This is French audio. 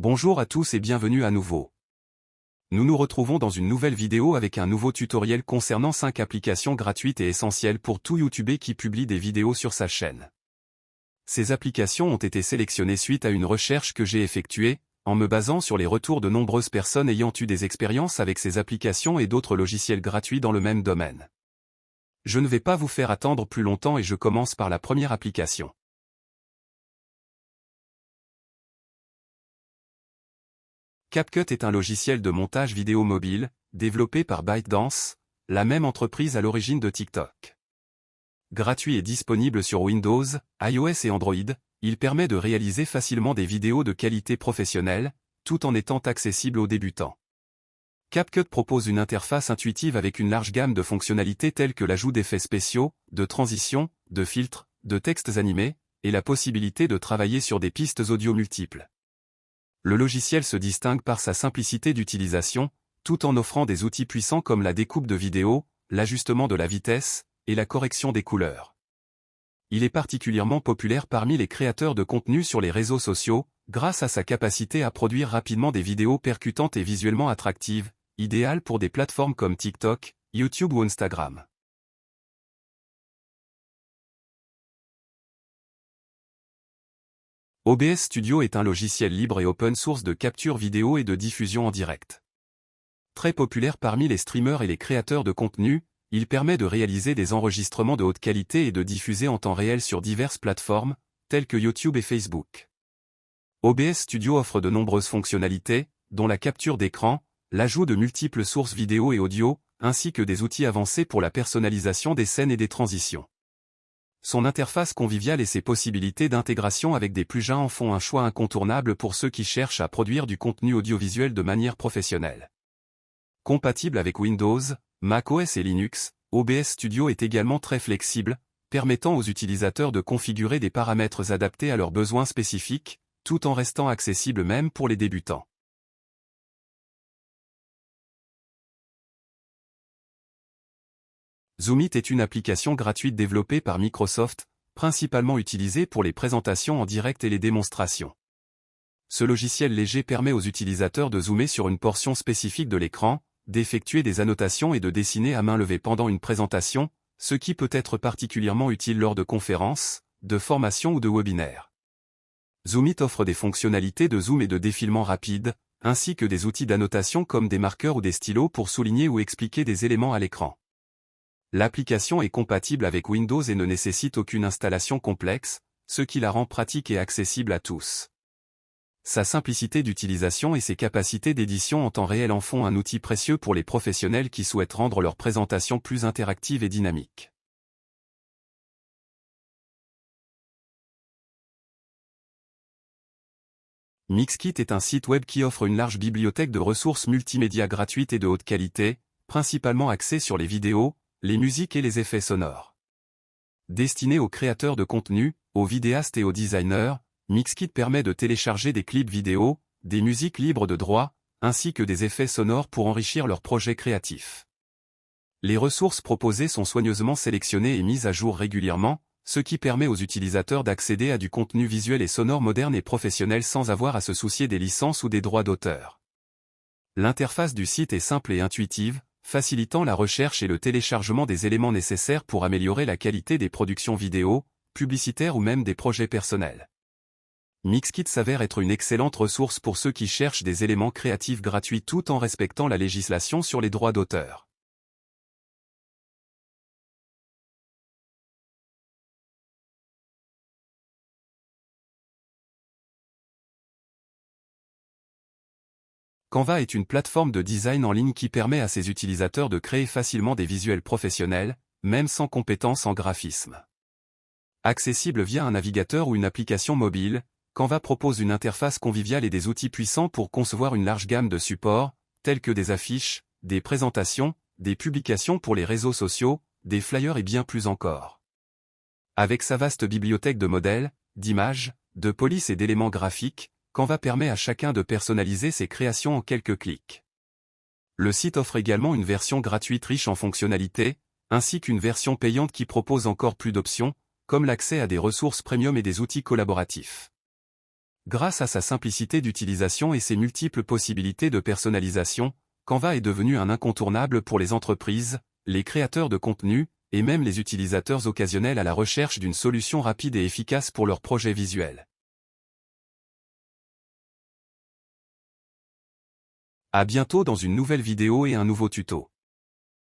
Bonjour à tous et bienvenue à nouveau. Nous nous retrouvons dans une nouvelle vidéo avec un nouveau tutoriel concernant 5 applications gratuites et essentielles pour tout YouTuber qui publie des vidéos sur sa chaîne. Ces applications ont été sélectionnées suite à une recherche que j'ai effectuée, en me basant sur les retours de nombreuses personnes ayant eu des expériences avec ces applications et d'autres logiciels gratuits dans le même domaine. Je ne vais pas vous faire attendre plus longtemps et je commence par la première application. CapCut est un logiciel de montage vidéo mobile, développé par ByteDance, la même entreprise à l'origine de TikTok. Gratuit et disponible sur Windows, iOS et Android, il permet de réaliser facilement des vidéos de qualité professionnelle, tout en étant accessible aux débutants. CapCut propose une interface intuitive avec une large gamme de fonctionnalités telles que l'ajout d'effets spéciaux, de transitions, de filtres, de textes animés, et la possibilité de travailler sur des pistes audio multiples. Le logiciel se distingue par sa simplicité d'utilisation, tout en offrant des outils puissants comme la découpe de vidéo, l'ajustement de la vitesse, et la correction des couleurs. Il est particulièrement populaire parmi les créateurs de contenu sur les réseaux sociaux, grâce à sa capacité à produire rapidement des vidéos percutantes et visuellement attractives, idéales pour des plateformes comme TikTok, YouTube ou Instagram. OBS Studio est un logiciel libre et open source de capture vidéo et de diffusion en direct. Très populaire parmi les streamers et les créateurs de contenu, il permet de réaliser des enregistrements de haute qualité et de diffuser en temps réel sur diverses plateformes, telles que YouTube et Facebook. OBS Studio offre de nombreuses fonctionnalités, dont la capture d'écran, l'ajout de multiples sources vidéo et audio, ainsi que des outils avancés pour la personnalisation des scènes et des transitions. Son interface conviviale et ses possibilités d'intégration avec des plugins en font un choix incontournable pour ceux qui cherchent à produire du contenu audiovisuel de manière professionnelle. Compatible avec Windows, macOS et Linux, OBS Studio est également très flexible, permettant aux utilisateurs de configurer des paramètres adaptés à leurs besoins spécifiques, tout en restant accessible même pour les débutants. Zoomit est une application gratuite développée par Microsoft, principalement utilisée pour les présentations en direct et les démonstrations. Ce logiciel léger permet aux utilisateurs de zoomer sur une portion spécifique de l'écran, d'effectuer des annotations et de dessiner à main levée pendant une présentation, ce qui peut être particulièrement utile lors de conférences, de formations ou de webinaires. Zoomit offre des fonctionnalités de zoom et de défilement rapide, ainsi que des outils d'annotation comme des marqueurs ou des stylos pour souligner ou expliquer des éléments à l'écran. L'application est compatible avec Windows et ne nécessite aucune installation complexe, ce qui la rend pratique et accessible à tous. Sa simplicité d'utilisation et ses capacités d'édition en temps réel en font un outil précieux pour les professionnels qui souhaitent rendre leur présentation plus interactive et dynamique. Mixkit est un site web qui offre une large bibliothèque de ressources multimédia gratuites et de haute qualité, principalement axées sur les vidéos, les musiques et les effets sonores. Destiné aux créateurs de contenu, aux vidéastes et aux designers, Mixkit permet de télécharger des clips vidéo, des musiques libres de droit, ainsi que des effets sonores pour enrichir leurs projets créatifs. Les ressources proposées sont soigneusement sélectionnées et mises à jour régulièrement, ce qui permet aux utilisateurs d'accéder à du contenu visuel et sonore moderne et professionnel sans avoir à se soucier des licences ou des droits d'auteur. L'interface du site est simple et intuitive, facilitant la recherche et le téléchargement des éléments nécessaires pour améliorer la qualité des productions vidéo, publicitaires ou même des projets personnels. Mixkit s'avère être une excellente ressource pour ceux qui cherchent des éléments créatifs gratuits tout en respectant la législation sur les droits d'auteur. Canva est une plateforme de design en ligne qui permet à ses utilisateurs de créer facilement des visuels professionnels, même sans compétences en graphisme. Accessible via un navigateur ou une application mobile, Canva propose une interface conviviale et des outils puissants pour concevoir une large gamme de supports, tels que des affiches, des présentations, des publications pour les réseaux sociaux, des flyers et bien plus encore. Avec sa vaste bibliothèque de modèles, d'images, de polices et d'éléments graphiques, Canva permet à chacun de personnaliser ses créations en quelques clics. Le site offre également une version gratuite riche en fonctionnalités, ainsi qu'une version payante qui propose encore plus d'options, comme l'accès à des ressources premium et des outils collaboratifs. Grâce à sa simplicité d'utilisation et ses multiples possibilités de personnalisation, Canva est devenu un incontournable pour les entreprises, les créateurs de contenu, et même les utilisateurs occasionnels à la recherche d'une solution rapide et efficace pour leurs projets visuels. À bientôt dans une nouvelle vidéo et un nouveau tuto.